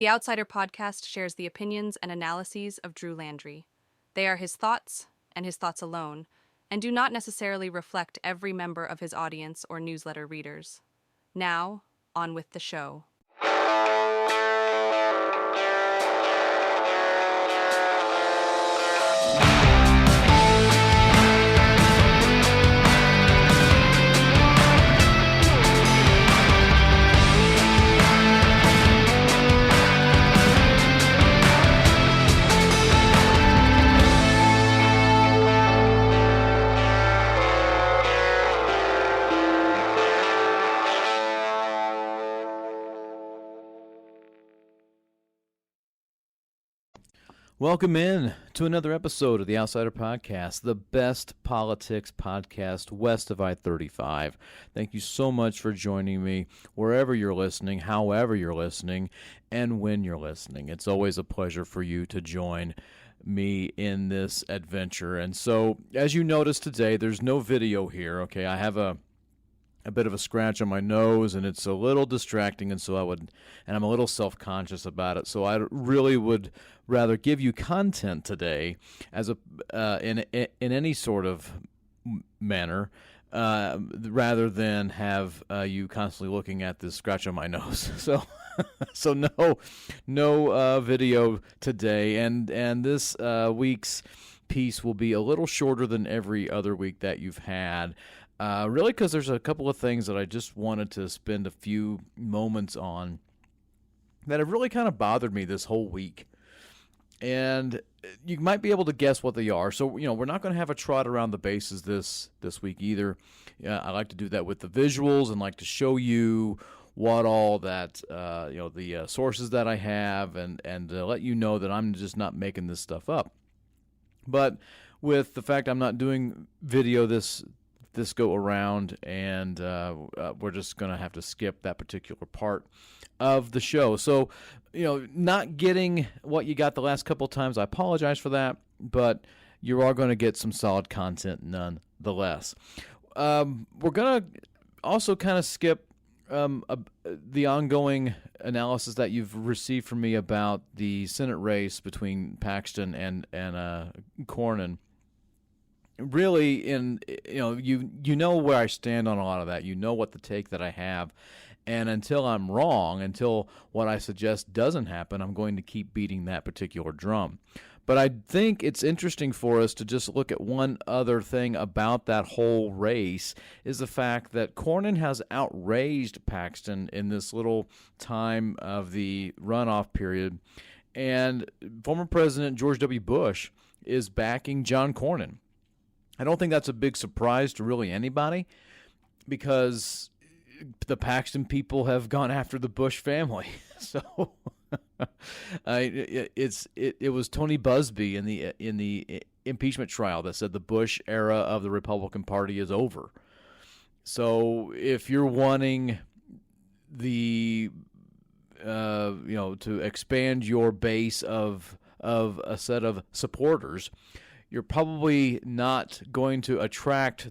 The Outsider podcast shares the opinions and analyses of Drew Landry. They are his thoughts, and his thoughts alone, and do not necessarily reflect every member of his audience or newsletter readers. Now, on with the show. Welcome in to another episode of the Outsider Podcast, the best politics podcast west of I-35. Thank you so much for joining me wherever you're listening, however you're listening, and when you're listening. It's always a pleasure for you to join me in this adventure. And so, as you notice today, there's no video here, okay? I have a bit of a scratch on my nose, and it's a little distracting, and I'm a little self-conscious about it. So I really would rather give you content today as in any sort of manner, rather than have you constantly looking at this scratch on my nose. So no video today, and this week's piece will be a little shorter than every other week that you've had. Really, because there's a couple of things that I just wanted to spend a few moments on that have really kind of bothered me this whole week. And you might be able to guess what they are. So, we're not going to have a trot around the bases this week either. I like to do that with the visuals and like to show you what all that, the sources that I have and let you know that I'm just not making this stuff up. But with the fact I'm not doing video this go around, and we're just going to have to skip that particular part of the show. So, not getting what you got the last couple of times, I apologize for that, but you are going to get some solid content nonetheless. We're going to also kind of skip the ongoing analysis that you've received from me about the Senate race between Paxton and Cornyn. Really, you know where I stand on a lot of that. You know what the take that I have, and until I'm wrong, until what I suggest doesn't happen, I'm going to keep beating that particular drum. But I think it's interesting for us to just look at one other thing about that whole race, is the fact that Cornyn has outraised Paxton in this little time of the runoff period, and former President George W. Bush is backing John Cornyn. I don't think that's a big surprise to really anybody, because the Paxton people have gone after the Bush family. So it was Tony Busby in the impeachment trial that said the Bush era of the Republican Party is over. So if you're wanting the to expand your base of a set of supporters, you're probably not going to attract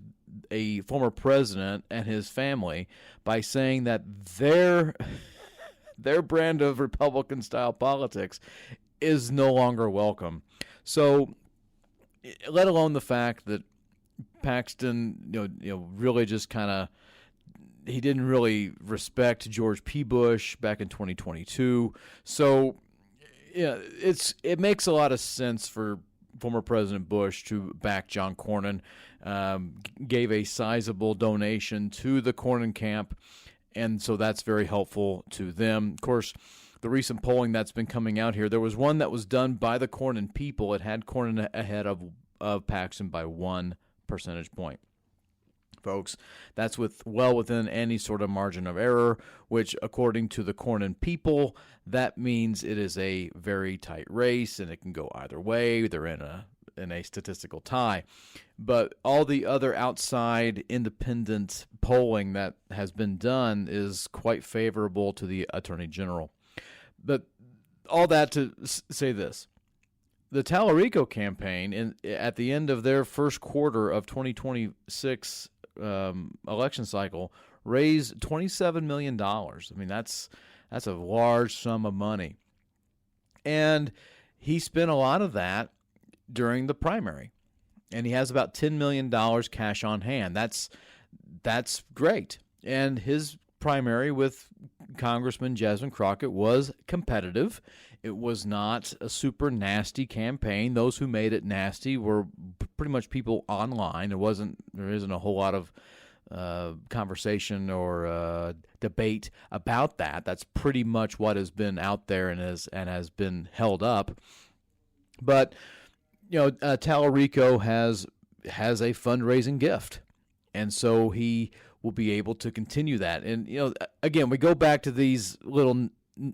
a former president and his family by saying that their brand of Republican-style politics is no longer welcome. So, let alone the fact that Paxton, really just kind of, he didn't really respect George P. Bush back in 2022. So, it makes a lot of sense for former President Bush to back John Cornyn, gave a sizable donation to the Cornyn camp, and so that's very helpful to them. Of course, the recent polling that's been coming out here, there was one that was done by the Cornyn people. It had Cornyn ahead of Paxton by 1 percentage point. Folks, that's well within any sort of margin of error, which, according to the Cornyn people, that means it is a very tight race and it can go either way. They're in a statistical tie. But all the other outside independent polling that has been done is quite favorable to the Attorney General. But all that to say this. The Tallarico campaign, at the end of their first quarter of 2026 election cycle, raised $27 million. I mean, that's a large sum of money. And he spent a lot of that during the primary. And he has about $10 million cash on hand. That's great. And his primary with Congressman Jasmine Crockett was competitive. It was not a super nasty campaign. Those who made it nasty were pretty much people online. There isn't a whole lot of conversation or debate about that. That's pretty much what has been out there and has been held up. But Tallarico has a fundraising gift, and so he will be able to continue that. And again, we go back to these little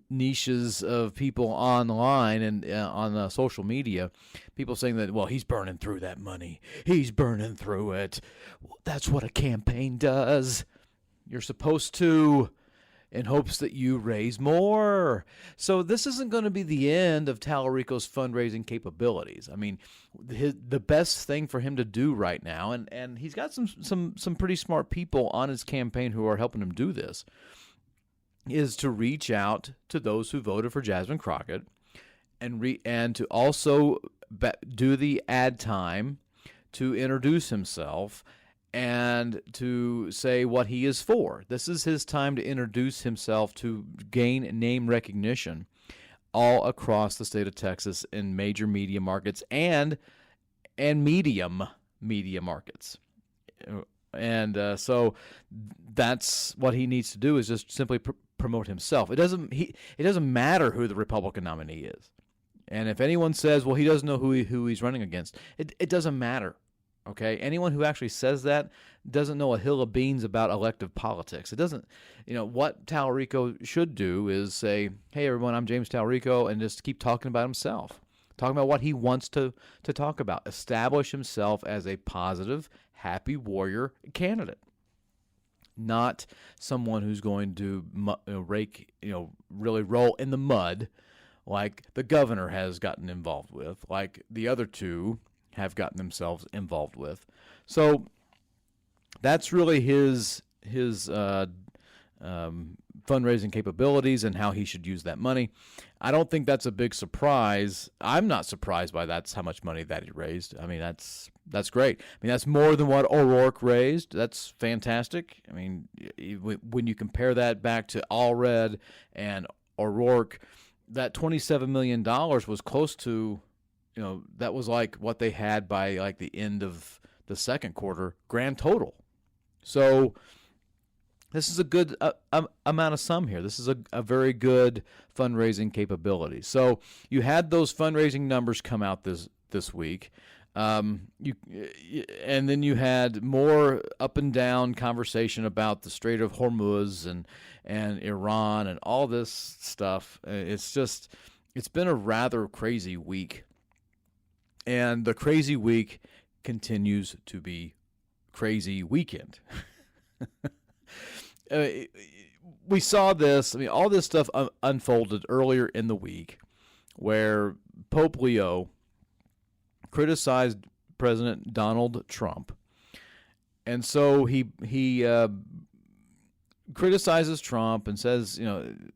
niches of people online and on social media, people saying that, well, he's burning through that money. He's burning through it. That's what a campaign does. You're supposed to, in hopes that you raise more. So this isn't going to be the end of Tallarico's fundraising capabilities. I mean, the best thing for him to do right now, and he's got some pretty smart people on his campaign who are helping him do this, is to reach out to those who voted for Jasmine Crockett and to also do the ad time to introduce himself and to say what he is for. This is his time to introduce himself, to gain name recognition all across the state of Texas in major media markets and medium media markets. And so that's what he needs to do, is just simply promote himself. It doesn't matter who the Republican nominee is. And if anyone says, well, he doesn't know who he's running against, it doesn't matter. Okay, anyone who actually says that doesn't know a hill of beans about elective politics. It doesn't, what Tallarico should do is say, hey, everyone, I'm James Tallarico, and just keep talking about himself, talking about what he wants to talk about, establish himself as a positive, happy warrior candidate, not someone who's going to really roll in the mud like the governor has gotten involved with, like the other two have gotten themselves involved with. So that's really his fundraising capabilities and how he should use that money. I don't think that's a big surprise. I'm not surprised by that's how much money that he raised. I mean, that's great. I mean, that's more than what O'Rourke raised. That's fantastic. I mean, when you compare that back to Allred and O'Rourke, that $27 million was close to, that was like what they had by like the end of the second quarter grand total. So this is a good amount of sum here. This is a very good fundraising capability. So you had those fundraising numbers come out this week. And then you had more up and down conversation about the Strait of Hormuz and Iran and all this stuff. It's been a rather crazy week. And the crazy week continues to be crazy weekend. We saw this. I mean, all this stuff unfolded earlier in the week where Pope Leo criticized President Donald Trump. And so he criticizes Trump and says,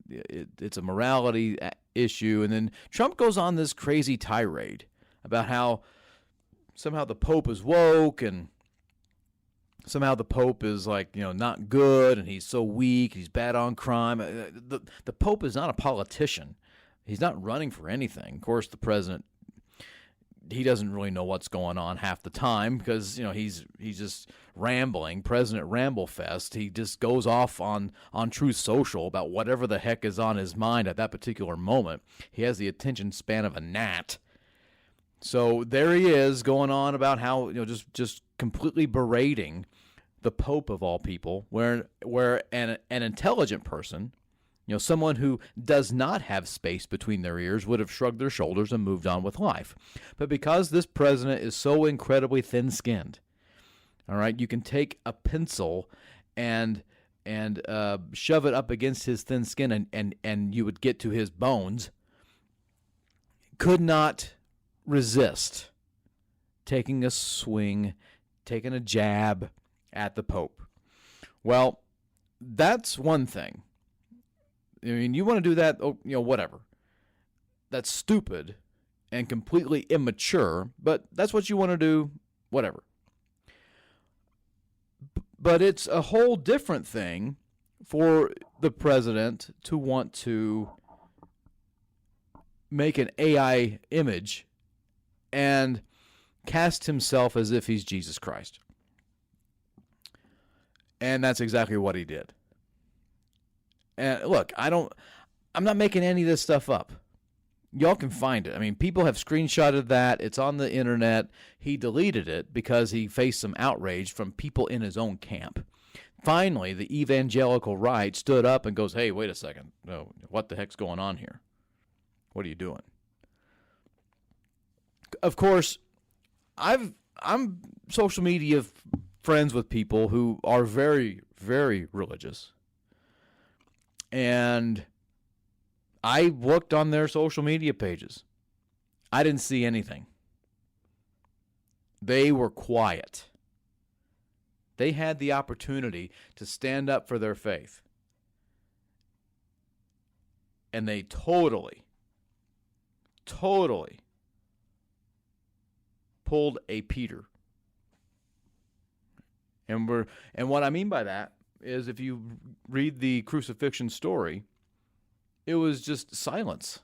it's a morality issue. And then Trump goes on this crazy tirade about how somehow the Pope is woke and somehow the Pope is not good and he's so weak, he's bad on crime. The Pope is not a politician. He's not running for anything. Of course, the president, he doesn't really know what's going on half the time because, he's just rambling, President Ramblefest. He just goes off on Truth Social about whatever the heck is on his mind at that particular moment. He has the attention span of a gnat. So there he is going on about how, just completely berating the Pope of all people, where an intelligent person, someone who does not have space between their ears would have shrugged their shoulders and moved on with life. But because this president is so incredibly thin-skinned, all right, you can take a pencil and shove it up against his thin skin and you would get to his bones, could not resist taking a swing, taking a jab at the Pope. Well, that's one thing. I mean, you want to do that, whatever. that's stupid and completely immature, but that's what you want to do, whatever. But it's a whole different thing for the president to want to make an AI image and cast himself as if he's Jesus Christ. And that's exactly what he did. And look, I'm not making any of this stuff up. Y'all can find it. I mean, people have screenshotted that. It's on the internet. He deleted it because he faced some outrage from people in his own camp. Finally, the evangelical right stood up and goes, hey, wait a second. No, what the heck's going on here? What are you doing? Of course, I'm social media friends with people who are very, very religious. And I looked on their social media pages. I didn't see anything. They were quiet. They had the opportunity to stand up for their faith. And they totally pulled a Peter. And what I mean by that is if you read the crucifixion story, it was just silence.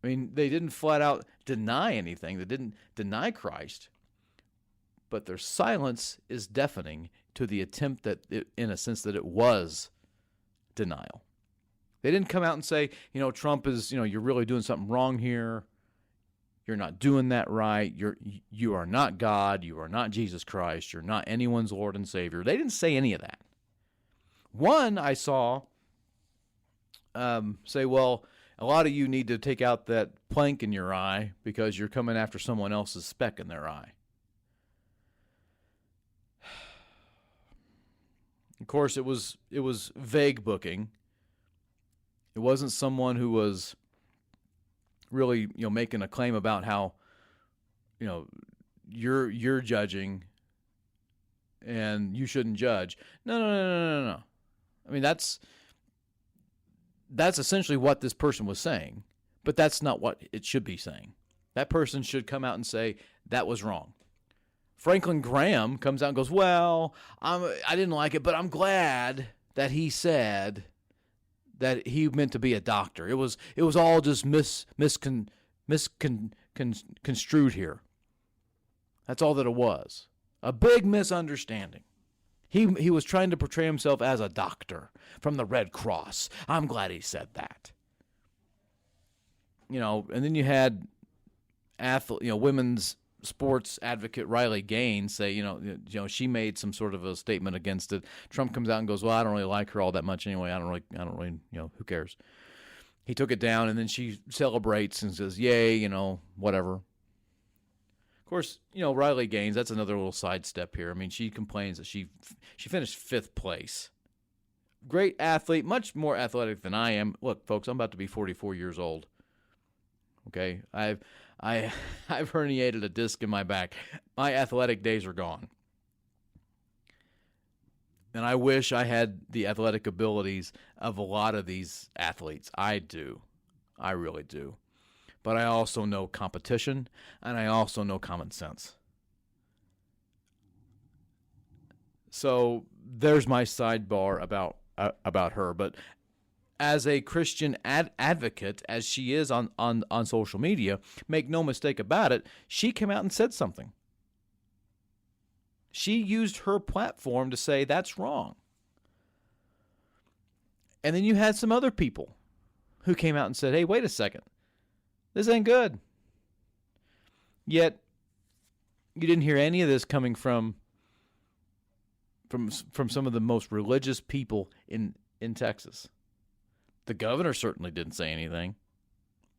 I mean, they didn't flat out deny anything. They didn't deny Christ. But their silence is deafening to the attempt that, in a sense, that it was denial. They didn't come out and say, Trump is, you're really doing something wrong here. You're not doing that right. You are not God. You are not Jesus Christ. You're not anyone's Lord and Savior. They didn't say any of that. One I saw say, well, a lot of you need to take out that plank in your eye because you're coming after someone else's speck in their eye. Of course, it was vague booking. It wasn't someone who was really, making a claim about how, you're judging and you shouldn't judge. No. I mean, that's essentially what this person was saying, but that's not what it should be saying. That person should come out and say, that was wrong. Franklin Graham comes out and goes, well, I didn't like it, but I'm glad that he said that he meant to be a doctor. It was all just misconstrued here. That's all that it was. A big misunderstanding. He was trying to portray himself as a doctor from the Red Cross. I'm glad he said that. And then you had women's sports advocate Riley Gaines say, she made some sort of a statement against it. Trump comes out and goes, well, I don't really like her all that much anyway. I don't really, who cares? He took it down, and then she celebrates and says, yay, whatever. Of course, Riley Gaines, that's another little sidestep here. I mean, she complains that she finished 5th place. Great athlete, much more athletic than I am. Look, folks, I'm about to be 44 years old. Okay, I've herniated a disc in my back. My athletic days are gone. And I wish I had the athletic abilities of a lot of these athletes. I do. I really do. But I also know competition, and I also know common sense. So there's my sidebar about her. But as a Christian advocate, as she is on social media, make no mistake about it, she came out and said something. She used her platform to say that's wrong. And then you had some other people who came out and said, hey, wait a second. This ain't good. Yet, you didn't hear any of this coming from some of the most religious people in Texas. The governor certainly didn't say anything.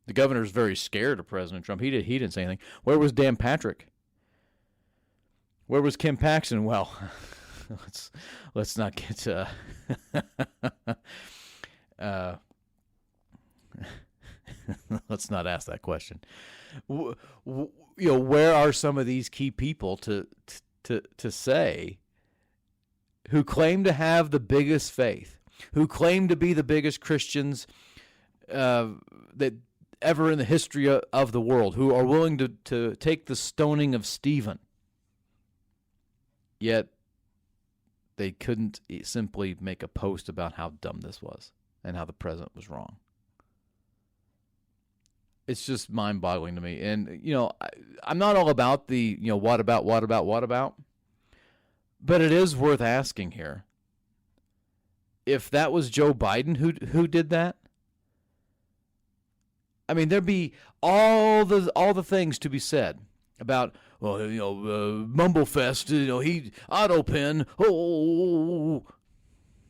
The governor's very scared of President Trump. He didn't say anything. Where was Dan Patrick? Where was Kim Paxton? Well, let's not get let's not ask that question. Where are some of these key people to say who claim to have the biggest faith, who claim to be the biggest Christians that ever in the history of the world, who are willing to take the stoning of Stephen. Yet they couldn't simply make a post about how dumb this was and how the president was wrong. It's just mind-boggling to me. And, I'm not all about the, what about? But it is worth asking here. If that was Joe Biden who did that, I mean, there'd be all the things to be said about, Mumblefest, he, Autopen,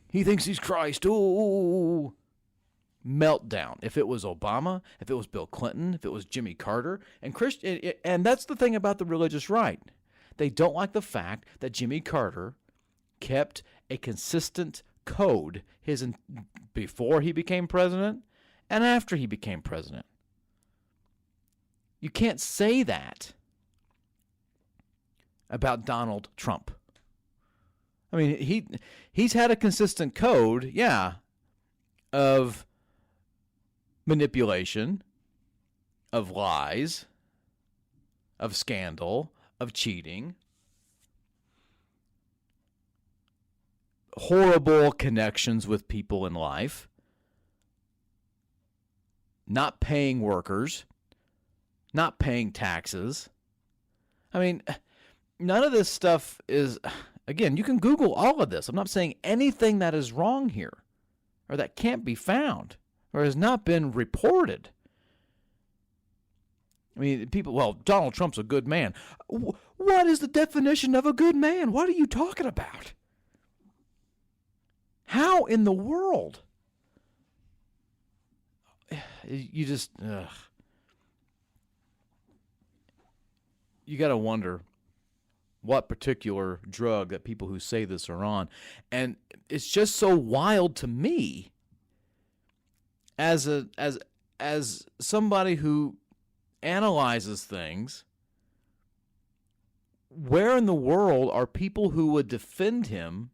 he thinks he's Christ, meltdown. If it was Obama, if it was Bill Clinton, if it was Jimmy Carter, and that's the thing about the religious right. They don't like the fact that Jimmy Carter kept a consistent code before he became president and after he became president. You can't say that about Donald Trump. I mean, he's had a consistent code, of manipulation, of lies, of scandal, of cheating, horrible connections with people in life, not paying workers, not paying taxes. I mean, none of this stuff is, again, you can Google all of this. I'm not saying anything that is wrong here or that can't be found or has not been reported. I mean, Donald Trump's a good man. What is the definition of a good man? What are you talking about? How in the world? You just, you got to wonder what particular drug that people who say this are on. And it's just so wild to me as somebody who analyzes things. Where in the world are people who would defend him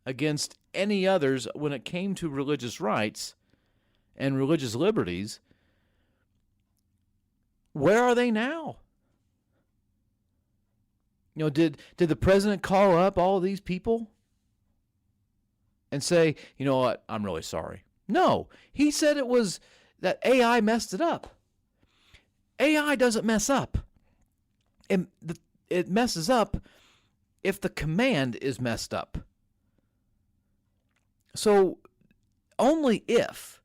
against any others when it came to religious rights and religious liberties? Where are they now? Did the president call up all of these people and say, you know what, I'm really sorry? No, he said it was that AI messed it up. AI doesn't mess up. It messes up if the command is messed up. So only if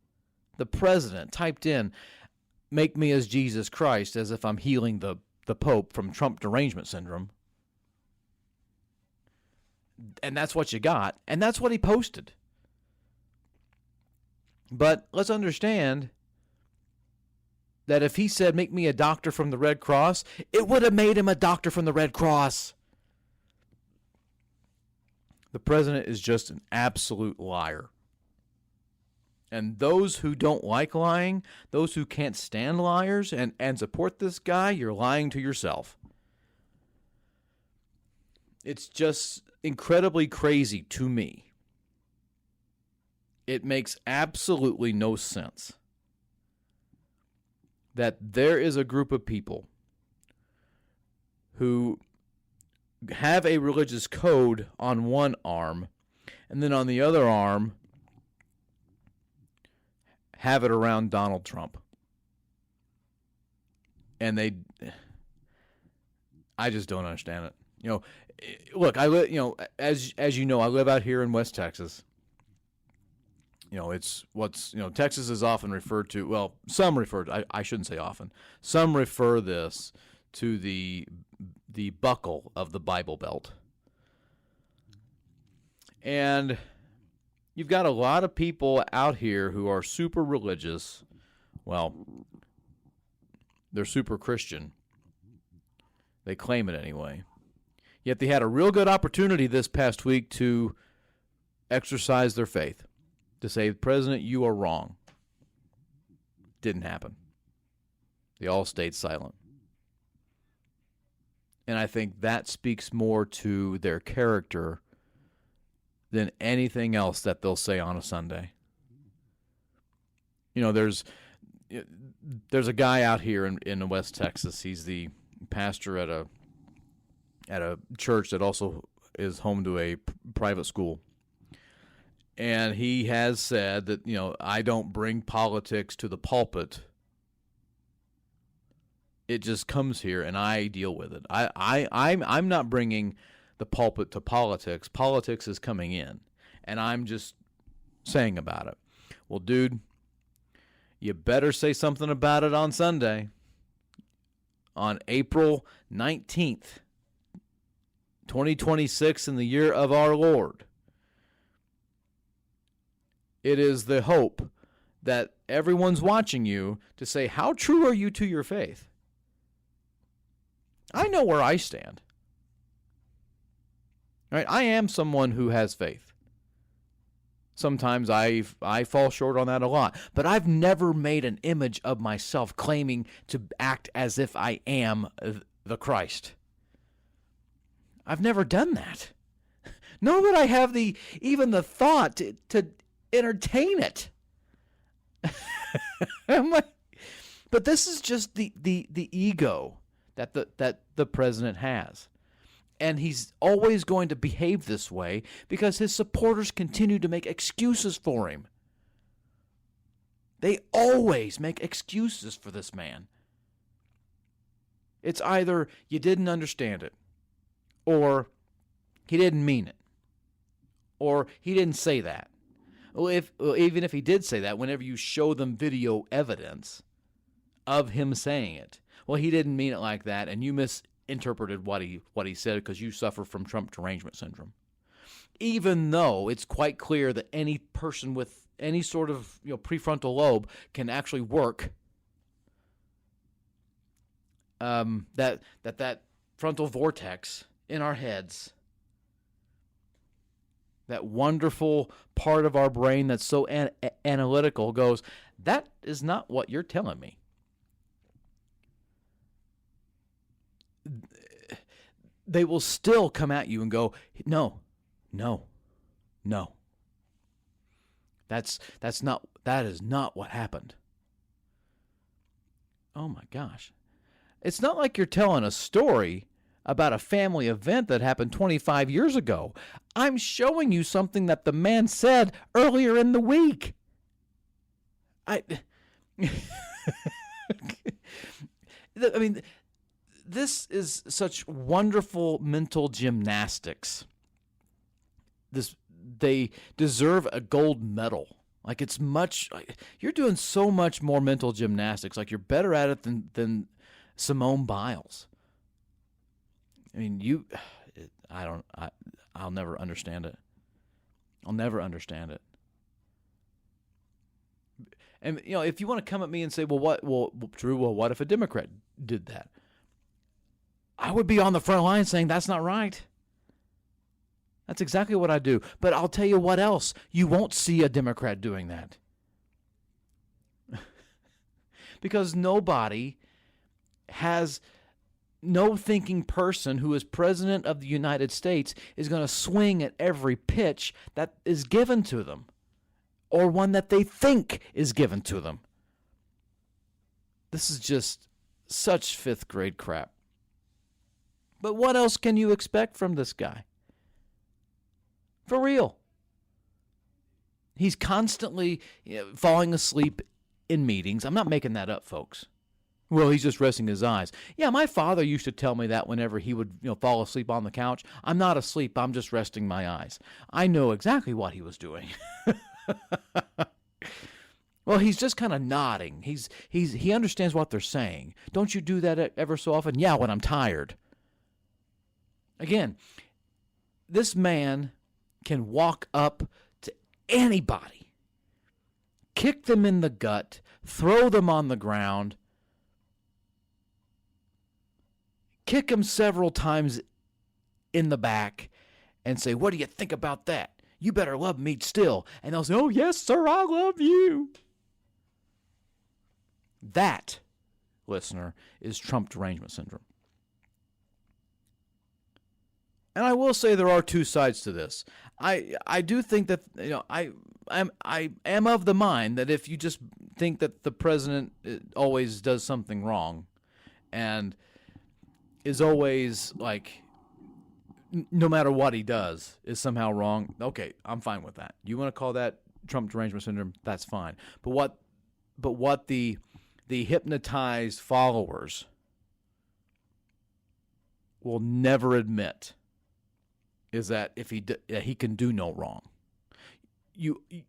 the president typed in, make me as Jesus Christ, as if I'm healing the Pope from Trump derangement syndrome, and that's what you got, and that's what he posted. But let's understand that if he said, make me a doctor from the Red Cross, it would have made him a doctor from the Red Cross. The president is just an absolute liar. And those who don't like lying, those who can't stand liars and support this guy, you're lying to yourself. It's just incredibly crazy to me. It makes absolutely no sense that there is a group of people who have a religious code on one arm, and then on the other arm have it around Donald Trump. And I just don't understand it. Look, I live, as you know, I live out here in West Texas. It's Texas is often referred to, well, some refer to, I shouldn't say often, some refer this to the buckle of the Bible Belt. And you've got a lot of people out here who are super religious. Well, they're super Christian. They claim it anyway. Yet they had a real good opportunity this past week to exercise their faith. To say, President, you are wrong. Didn't happen. They all stayed silent. And I think that speaks more to their character than anything else that they'll say on a Sunday. There's there's a guy out here in West Texas. He's the pastor at a church that also is home to a private school. And he has said that, I don't bring politics to the pulpit. It just comes here and I deal with it. I'm not bringing the pulpit to politics. Politics is coming in, and I'm just saying about it. Well, dude, you better say something about it on Sunday, on April 19th, 2026, in the year of our Lord. It is the hope that everyone's watching you to say, how true are you to your faith? I know where I stand. Right? I am someone who has faith. Sometimes I fall short on that a lot. But I've never made an image of myself claiming to act as if I am the Christ. I've never done that. Nor would I have even the thought to entertain it. But this is just the ego that the president has. And he's always going to behave this way because his supporters continue to make excuses for him. They always make excuses for this man. It's either you didn't understand it, or he didn't mean it, or he didn't say that. Even if he did say that, whenever you show them video evidence of him saying it, well, he didn't mean it like that, and you misinterpreted what he said because you suffer from Trump derangement syndrome. Even though it's quite clear that any person with any sort of prefrontal lobe can actually work, that frontal vortex in our heads, that wonderful part of our brain that's so analytical, goes, that is not what you're telling me. They will still come at you and go, no. That is not what happened. Oh my gosh. It's not like you're telling a story about a family event that happened 25 years ago. I'm showing you something that the man said earlier in the week. I mean, this is such wonderful mental gymnastics. They deserve a gold medal. Like, you're doing so much more mental gymnastics. Like, you're better at it than Simone Biles. I mean, I'll never understand it. I'll never understand it. And if you want to come at me and say, Drew, what if a Democrat did that? I would be on the front line saying that's not right. That's exactly what I do. But I'll tell you what else. You won't see a Democrat doing that. Because no thinking person who is president of the United States is going to swing at every pitch that is given to them, or one that they think is given to them. This is just such fifth grade crap. But what else can you expect from this guy? For real. He's constantly falling asleep in meetings. I'm not making that up, folks. Well, he's just resting his eyes. Yeah, my father used to tell me that whenever he would fall asleep on the couch. I'm not asleep. I'm just resting my eyes. I know exactly what he was doing. Well, he's just kind of nodding. He understands what they're saying. Don't you do that ever so often? Yeah, when I'm tired. Again, this man can walk up to anybody, kick them in the gut, throw them on the ground, kick them several times in the back, and say, what do you think about that? You better love me still. And they'll say, oh, yes, sir, I love you. That, listener, is Trump derangement syndrome. And I will say there are two sides to this. I do think that I am of the mind that if you just think that the president always does something wrong and is always like, no matter what he does is somehow wrong, okay, I'm fine with that. You want to call that Trump derangement syndrome? That's fine. But what the hypnotized followers will never admit is that if he can do no wrong.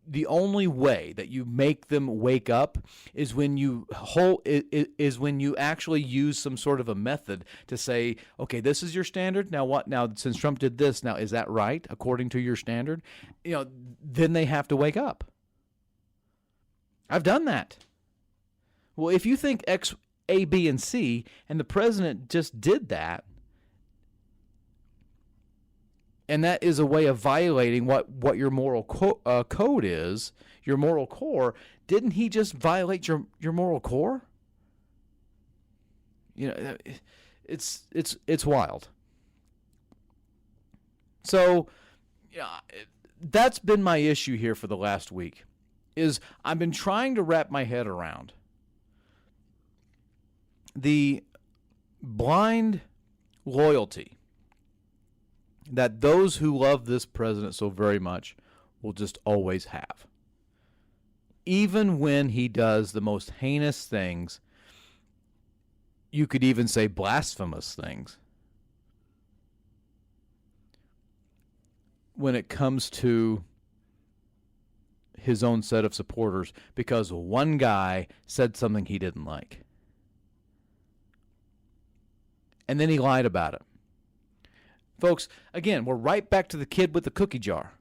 The only way that you make them wake up is when you actually use some sort of a method to say, okay, this is your standard. Now what? Now since Trump did this, now is that right according to your standard? Then they have to wake up. I've done that. Well, if you think X, A, B, and C, and the president just did that, and that is a way of violating what your moral code is, your moral core, didn't he just violate your moral core? It's wild. So, that's been my issue here for the last week, is I've been trying to wrap my head around the blind loyalty that those who love this president so very much will just always have. Even when he does the most heinous things, you could even say blasphemous things, when it comes to his own set of supporters, because one guy said something he didn't like. And then he lied about it. Folks, again, we're right back to the kid with the cookie jar.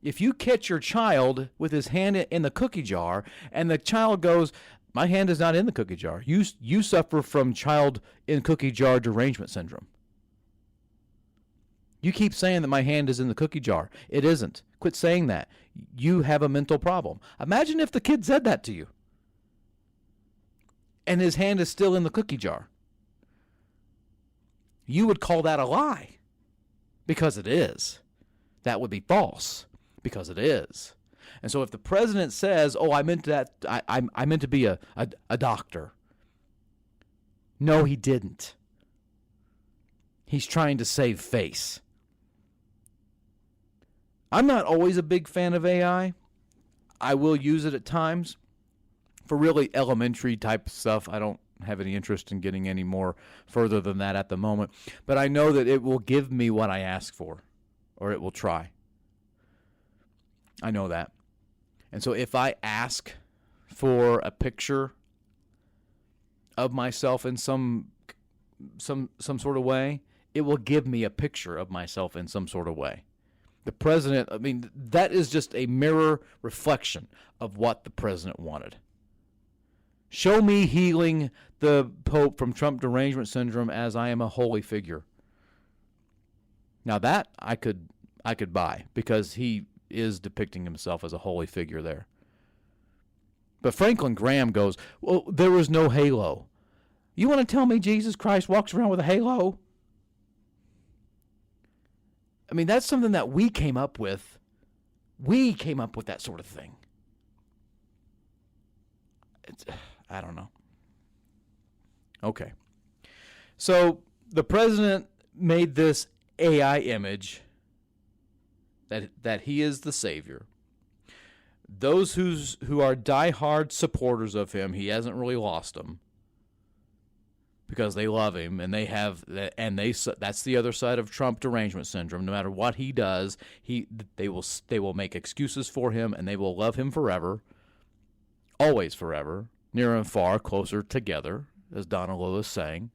If you catch your child with his hand in the cookie jar and the child goes, my hand is not in the cookie jar, you suffer from child in cookie jar derangement syndrome. You keep saying that my hand is in the cookie jar. It isn't. Quit saying that. You have a mental problem. Imagine if the kid said that to you and his hand is still in the cookie jar. You would call that a lie because it is. That would be false because it is. And so if the president says, oh, I meant that, I meant to be a doctor. No, he didn't. He's trying to save face. I'm not always a big fan of AI. I will use it at times for really elementary type stuff. I don't have any interest in getting any more further than that at the moment. But I know that it will give me what I ask for, or it will try. I know that. And so if I ask for a picture of myself in some sort of way, it will give me a picture of myself in some sort of way. The president, I mean, that is just a mirror reflection of what the president wanted. Show me healing the Pope from Trump derangement syndrome as I am a holy figure. Now that I could buy, because he is depicting himself as a holy figure there. But Franklin Graham goes, well, there was no halo. You want to tell me Jesus Christ walks around with a halo? I mean, that's something that we came up with. We came up with that sort of thing. I don't know. Okay. So the president made this AI image that he is the savior. Those who are diehard supporters of him, he hasn't really lost them because they love him, and that's the other side of Trump derangement syndrome. No matter what he does, they will make excuses for him, and they will love him forever, always forever, near and far, closer together, as Donna Lewis sang.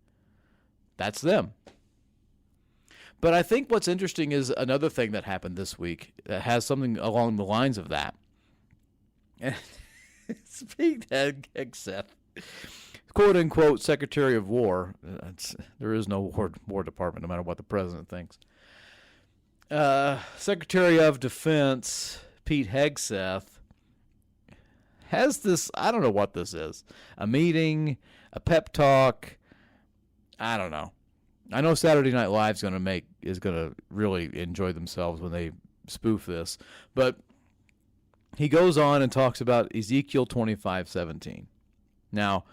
That's them. But I think what's interesting is another thing that happened this week that has something along the lines of that. And it's Pete Hegseth, quote-unquote Secretary of War. There is no War Department, no matter what the president thinks. Secretary of Defense Pete Hegseth has this, I don't know what this is, a meeting, a pep talk, I don't know. I know Saturday Night Live is going to really enjoy themselves when they spoof this, but he goes on and talks about Ezekiel 25:17. Now,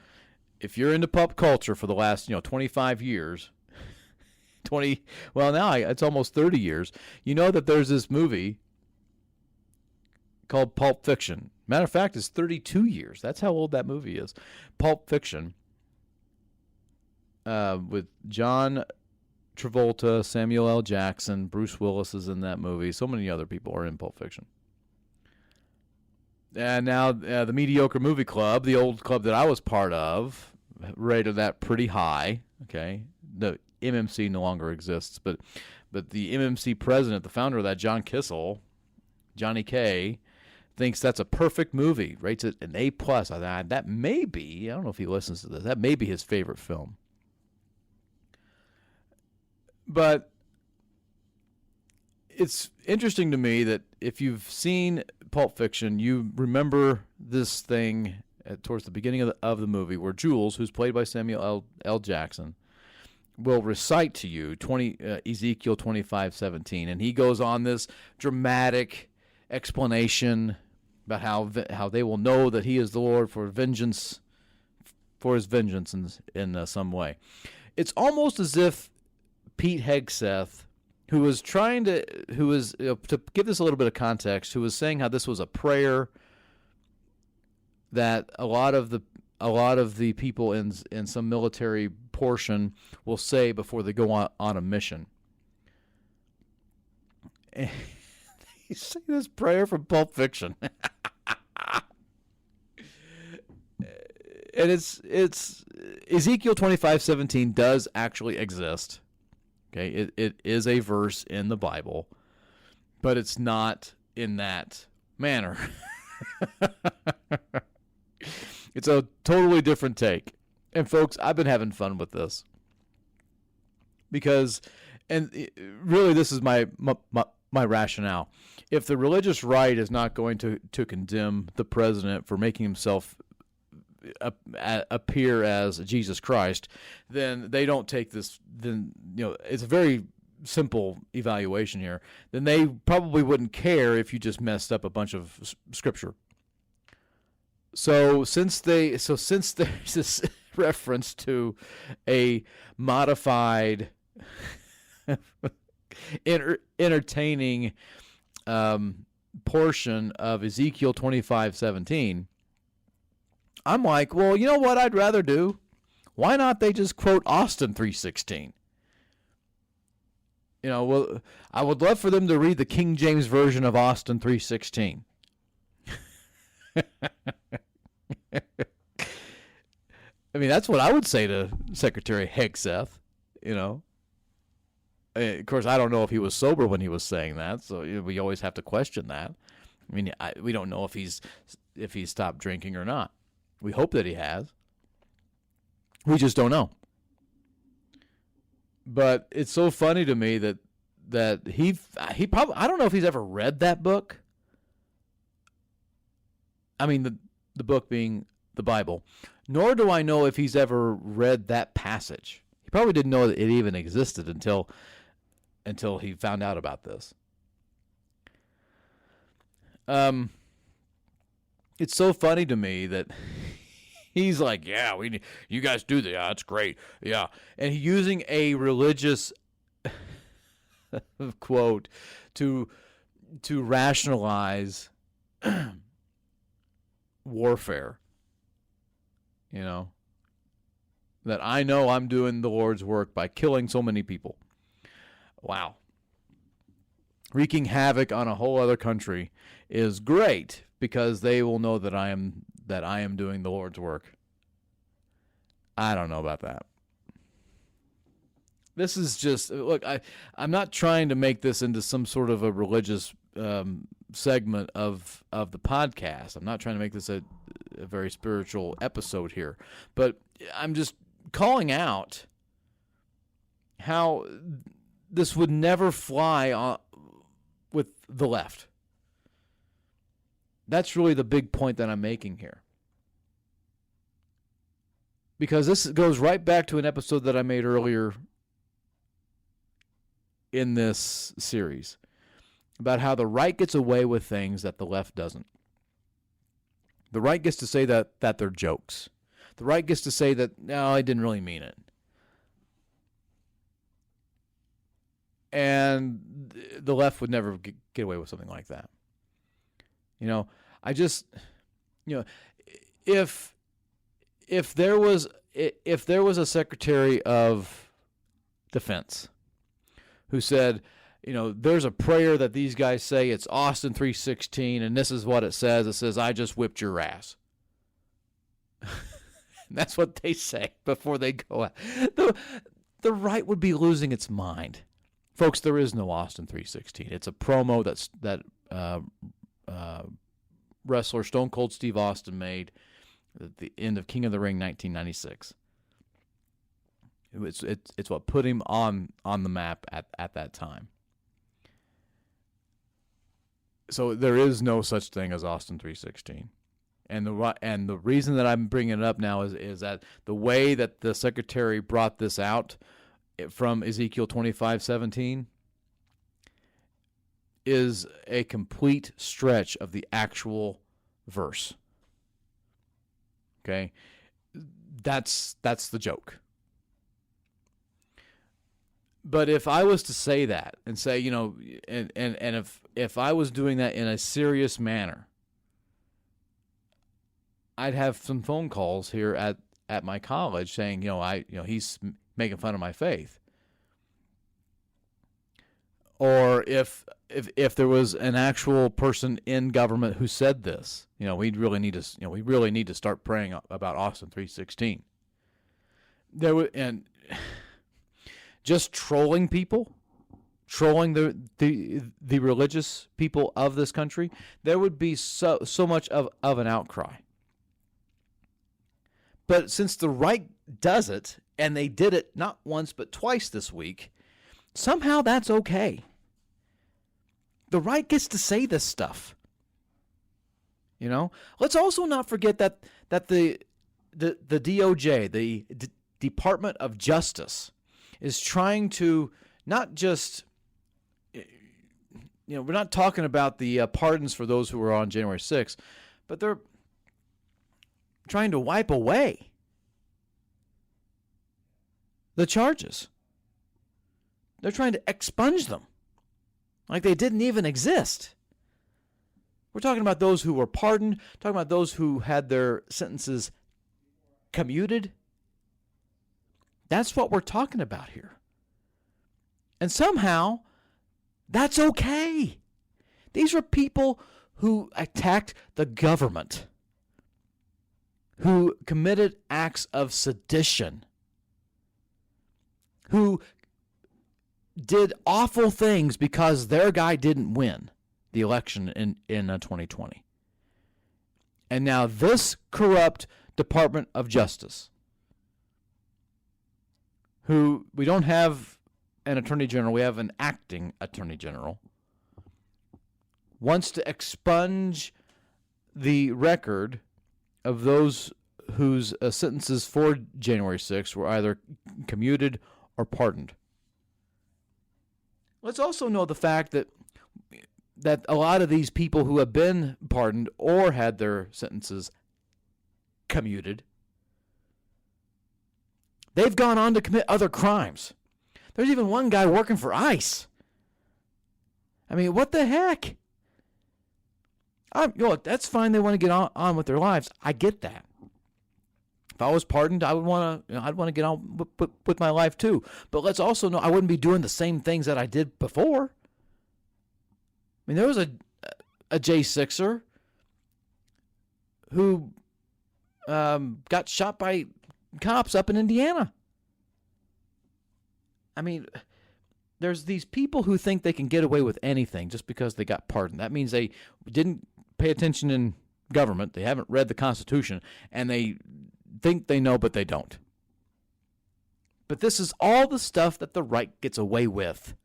if you're into pop culture for the last 25 years, 20 well now it's almost 30 years, you know that there's this movie called Pulp Fiction. Matter of fact, it's 32 years. That's how old that movie is. Pulp Fiction, with John Travolta, Samuel L. Jackson, Bruce Willis is in that movie. So many other people are in Pulp Fiction. And now the Mediocre Movie Club, the old club that I was part of, rated that pretty high. Okay, the MMC no longer exists, but the MMC president, the founder of that, John Kissel, Johnny K, thinks that's a perfect movie. Rates it an A+. That may be, I don't know if he listens to this, that may be his favorite film. But it's interesting to me that if you've seen Pulp Fiction, you remember this thing towards the beginning of the movie where Jules, who's played by Samuel L. Jackson, will recite to you Ezekiel 25:17, and he goes on this dramatic explanation about how they will know that he is the Lord for his vengeance in some way. It's almost as if Pete Hegseth, who was to give this a little bit of context, who was saying how this was a prayer that a lot of the people in some military portion will say before they go on a mission. And he say this prayer from Pulp Fiction. And it's Ezekiel 25:17 does actually exist. Okay, it is a verse in the Bible, but it's not in that manner. It's a totally different take. And folks, I've been having fun with this because, and really, this is my rationale. If the religious right is not going to condemn the president for making himself appear as Jesus Christ, then they don't take this. Then it's a very simple evaluation here. Then they probably wouldn't care if you just messed up a bunch of scripture. So since there's this reference to a modified, entertaining portion of Ezekiel 25:17, I'm like, well, you know what I'd rather do? Why not they just quote Austin 3:16? Well, I would love for them to read the King James version of Austin 3:16. I mean, that's what I would say to Secretary Hegseth, Of course, I don't know if he was sober when he was saying that, so we always have to question that. I mean, we don't know if he's stopped drinking or not. We hope that he has. We just don't know. But it's so funny to me that he probably, I don't know if he's ever read that book. I mean, the book being the Bible. Nor do I know if he's ever read that passage. He probably didn't know that it even existed until he found out about this. It's so funny to me that he's like, yeah, you guys do that. Yeah, it's great. Yeah. And he's using a religious quote to rationalize warfare. That I know I'm doing the Lord's work by killing so many people. Wow. Wreaking havoc on a whole other country is great because they will know that I am doing the Lord's work. I don't know about that. This is just, look, I'm not trying to make this into some sort of a religious segment of the podcast. I'm not trying to make this a very spiritual episode here. But I'm just calling out how this would never fly with the left. That's really the big point that I'm making here. Because this goes right back to an episode that I made earlier in this series about how the right gets away with things that the left doesn't. The right gets to say that they're jokes. The right gets to say that, no, I didn't really mean it. And the left would never get away with something like that. I just, if there was a Secretary of Defense who said, there's a prayer that these guys say, it's Austin 3:16, and this is what it says. It says, I just whipped your ass. That's what they say before they go out. The right would be losing its mind. Folks, there is no Austin 3:16. It's a promo that wrestler Stone Cold Steve Austin made at the end of King of the Ring 1996. It's what put him on the map at that time. So there is no such thing as Austin 3:16. And the reason that I'm bringing it up now is that the way that the secretary brought this out from Ezekiel 25:17 is a complete stretch of the actual verse. Okay? That's the joke. But if I was to say that and say, and if I was doing that in a serious manner, I'd have some phone calls here at my college saying, he's making fun of my faith. Or if there was an actual person in government who said this, we really need to start praying about Austin 3:16. And just trolling people, trolling the religious people of this country, there would be so much of an outcry. But since the right does it, and they did it not once but twice this week, somehow that's okay. The right gets to say this stuff. Let's also not forget that the DOJ, the Department of Justice, is trying to not just, we're not talking about the pardons for those who were on January 6th, but they're trying to wipe away the charges. They're trying to expunge them like they didn't even exist. We're talking about those who were pardoned, talking about those who had their sentences commuted. That's what we're talking about here. And somehow, that's okay. These are people who attacked the government, who committed acts of sedition, who did awful things because their guy didn't win the election in 2020. And now this corrupt Department of Justice, who we don't have an attorney general, we have an acting attorney general, wants to expunge the record of those whose sentences for January 6th were either commuted or pardoned. Let's also know the fact that a lot of these people who have been pardoned or had their sentences commuted, they've gone on to commit other crimes. There's even one guy working for ICE. I mean, what the heck? That's fine. They want to get on with their lives. I get that. If I was pardoned, I'd want to get on with my life too. But let's also know I wouldn't be doing the same things that I did before. I mean, there was a J6er who got shot by cops up in Indiana. I mean, there's these people who think they can get away with anything just because they got pardoned. That means they didn't pay attention in government, they haven't read the Constitution, and they think they know, but they don't. But this is all the stuff that the right gets away with.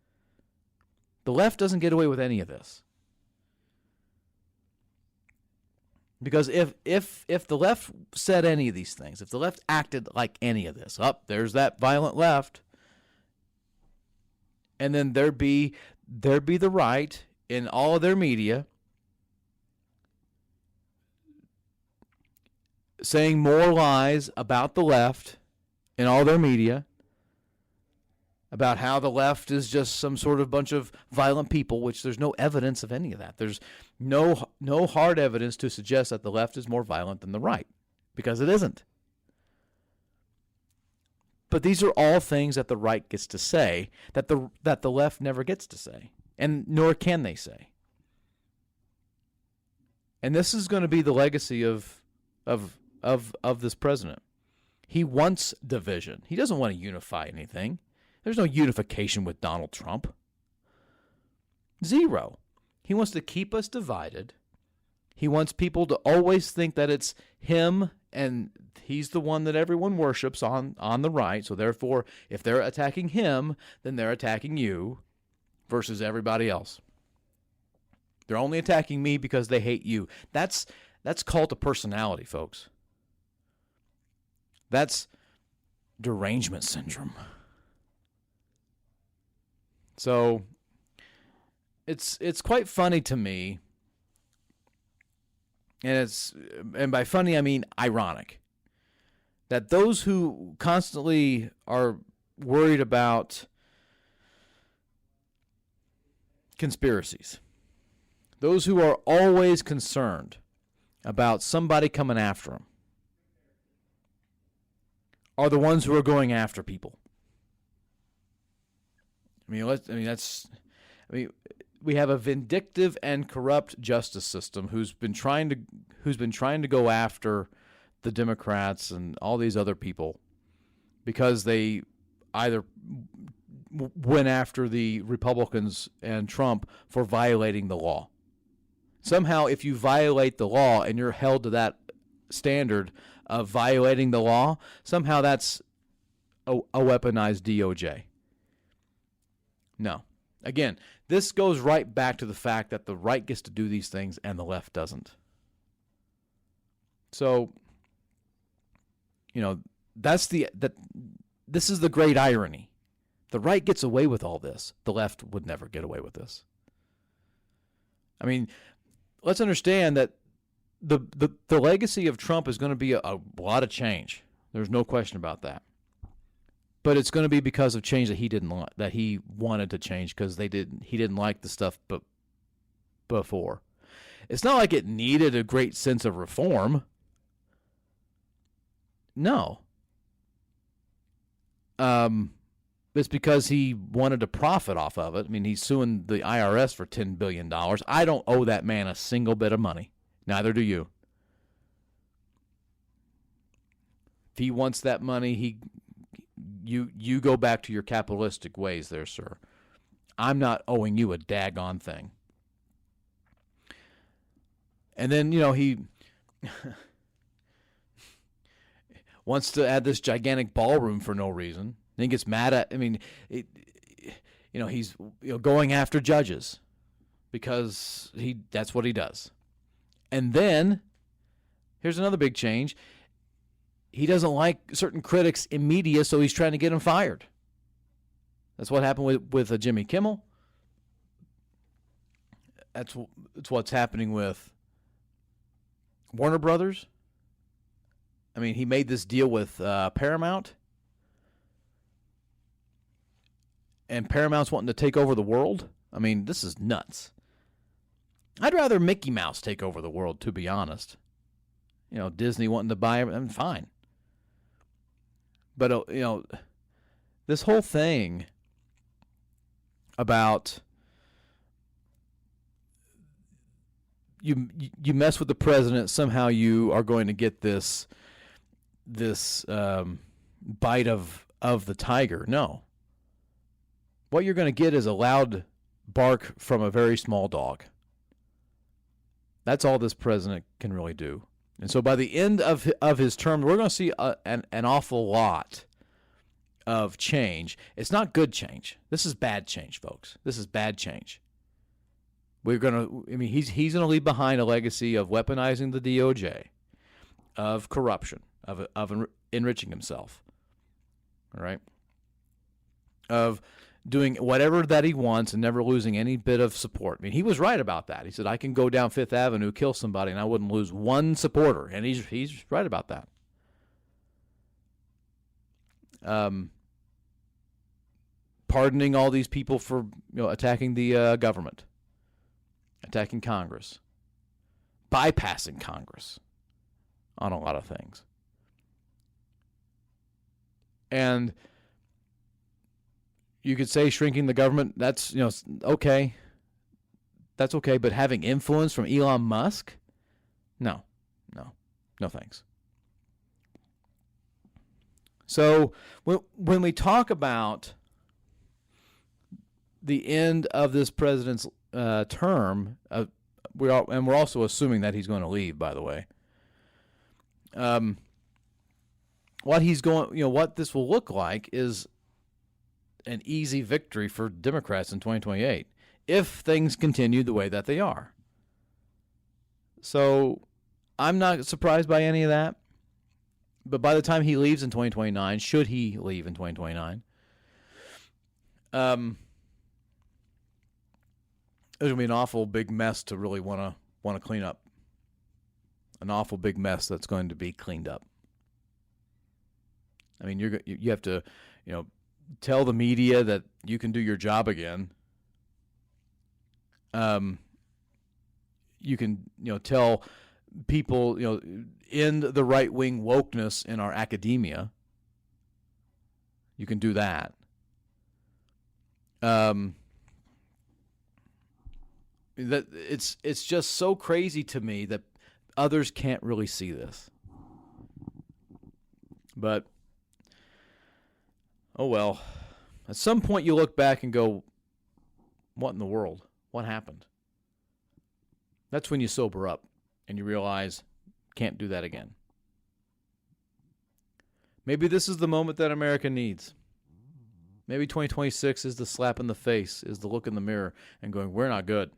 The left doesn't get away with any of this. Because if the left said any of these things, if the left acted like any of this, there's that violent left, and then there'd be the right in all of their media saying more lies about the left in all their media, about how the left is just some sort of bunch of violent people, which there's no evidence of any of that. There's no hard evidence to suggest that the left is more violent than the right, because it isn't. But these are all things that the right gets to say that the left never gets to say, and nor can they say. And this is going to be the legacy of this president. He wants division. He doesn't want to unify anything. There's no unification with Donald Trump. Zero. He wants to keep us divided. He wants people to always think that it's him and he's the one that everyone worships on the right. So therefore, if they're attacking him, then they're attacking you versus everybody else. They're only attacking me because they hate you. That's cult of personality, folks. That's derangement syndrome. So it's quite funny to me, and by funny I mean ironic, that those who constantly are worried about conspiracies, those who are always concerned about somebody coming after them, are the ones who are going after people. We have a vindictive and corrupt justice system who's been trying to go after the Democrats and all these other people because they either went after the Republicans and Trump for violating the law. Somehow, if you violate the law and you're held to that standard of violating the law, somehow that's a weaponized DOJ. No. Again, this goes right back to the fact that the right gets to do these things and the left doesn't. So, this is the great irony. The right gets away with all this. The left would never get away with this. I mean, let's understand that the legacy of Trump is going to be a lot of change. There's no question about that. But it's going to be because of change that he didn't like, that he wanted to change because he didn't like the stuff before. It's not like it needed a great sense of reform. No. It's because he wanted to profit off of it. I mean, he's suing the IRS for $10 billion. I don't owe that man a single bit of money. Neither do you. If he wants that money, you go back to your capitalistic ways there, sir. I'm not owing you a daggone thing. And then, he wants to add this gigantic ballroom for no reason. Then he gets mad at, he's going after judges because that's what he does. And then, here's another big change. He doesn't like certain critics in media, so he's trying to get them fired. That's what happened with Jimmy Kimmel. That's what's happening with Warner Brothers. I mean, he made this deal with Paramount. And Paramount's wanting to take over the world. I mean, this is nuts. I'd rather Mickey Mouse take over the world, to be honest. Disney wanting to buy everything, fine. But, this whole thing about you mess with the president, somehow you are going to get this bite of the tiger. No. What you're going to get is a loud bark from a very small dog. That's all this president can really do. And so by the end of his term, we're going to see an awful lot of change. It's not good change. This is bad change, folks. This is bad change. He's going to leave behind a legacy of weaponizing the DOJ, of corruption, of enriching himself. All right? Of doing whatever that he wants and never losing any bit of support. I mean, he was right about that. He said, I can go down Fifth Avenue, kill somebody, and I wouldn't lose one supporter. And he's right about that. Pardoning all these people for attacking the government, attacking Congress, bypassing Congress on a lot of things. And you could say shrinking the government, that's okay. That's okay, but having influence from Elon Musk? No thanks. So when we talk about the end of this president's term, we're also assuming that he's going to leave, by the way. What this will look like is an easy victory for Democrats in 2028 if things continue the way that they are. So I'm not surprised by any of that. But by the time he leaves in 2029, should he leave in 2029, there's gonna be an awful big mess to really want to clean up. An awful big mess that's going to be cleaned up. I mean, you have to, tell the media that you can do your job again. You can, tell people, end the right-wing wokeness in our academia. You can do that. That it's just so crazy to me that others can't really see this. But oh well. At some point you look back and go, what in the world? What happened? That's when you sober up and you realize, can't do that again. Maybe this is the moment that America needs. Maybe 2026 is the slap in the face, is the look in the mirror and going, we're not good.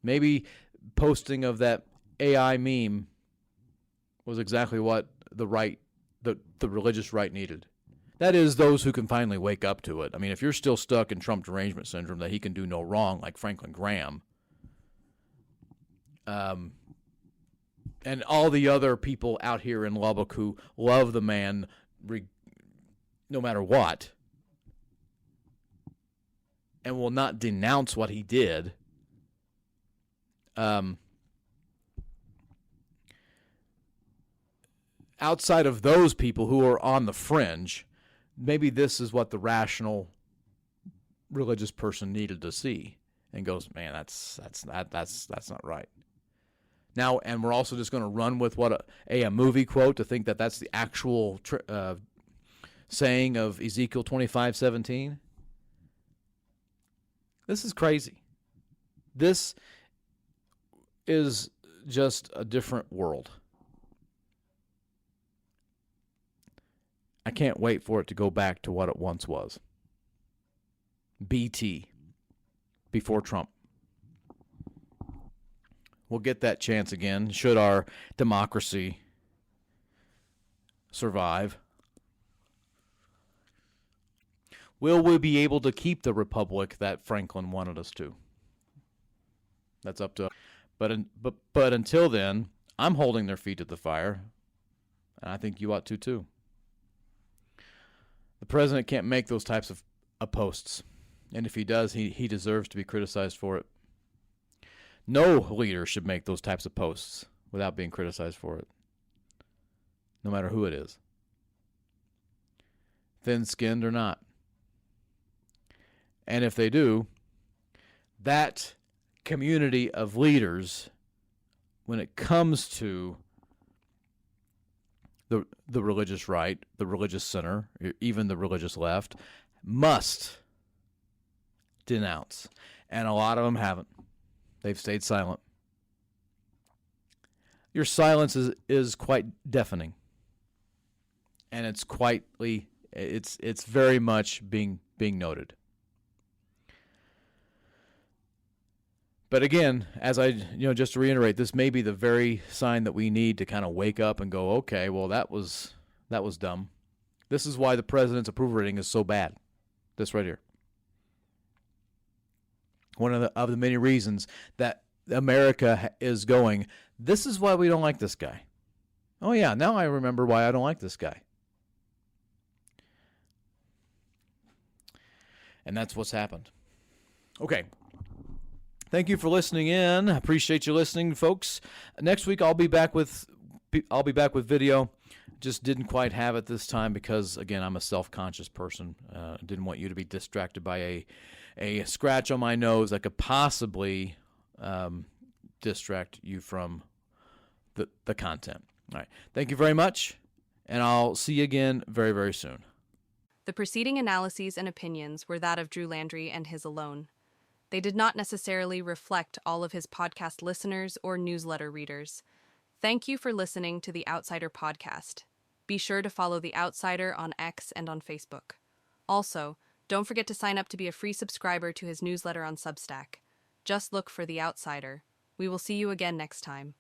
Maybe posting of that AI meme was exactly what the religious right needed. That is, those who can finally wake up to it. I mean, if you're still stuck in Trump derangement syndrome, that he can do no wrong, like Franklin Graham, and all the other people out here in Lubbock who love the man no matter what, and will not denounce what he did, outside of those people who are on the fringe, maybe this is what the rational religious person needed to see, and goes, man, that's not right. Now, and we're also just going to run with what a movie quote to think that that's the actual saying of Ezekiel 25:17. This is crazy. This is just a different world. I can't wait for it to go back to what it once was. BT, before Trump. We'll get that chance again, should our democracy survive. Will we be able to keep the republic that Franklin wanted us to? That's up to us. But until then, I'm holding their feet to the fire, and I think you ought to too. The president can't make those types of posts, and if he does, he deserves to be criticized for it. No leader should make those types of posts without being criticized for it, no matter who it is, thin-skinned or not. And if they do, that community of leaders, when it comes to the religious right, the religious center, even the religious left, must denounce. And a lot of them haven't. They've stayed silent. Your silence is quite deafening. And it's very much being noted. But again, as just to reiterate, this may be the very sign that we need to kind of wake up and go, okay, well, that was dumb. This is why the president's approval rating is so bad. This right here. One of the many reasons that America is going, this is why we don't like this guy. Oh, yeah, now I remember why I don't like this guy. And that's what's happened. Okay. Thank you for listening in. I appreciate you listening, folks. Next week I'll be back with video. Just didn't quite have it this time because, again, I'm a self-conscious person. Didn't want you to be distracted by a scratch on my nose that could possibly distract you from the content. All right. Thank you very much, and I'll see you again very, very soon. The preceding analyses and opinions were that of Drew Landry and his alone. They did not necessarily reflect all of his podcast listeners or newsletter readers. Thank you for listening to the Outsider Podcast. Be sure to follow The Outsider on X and on Facebook. Also, don't forget to sign up to be a free subscriber to his newsletter on Substack. Just look for The Outsider. We will see you again next time.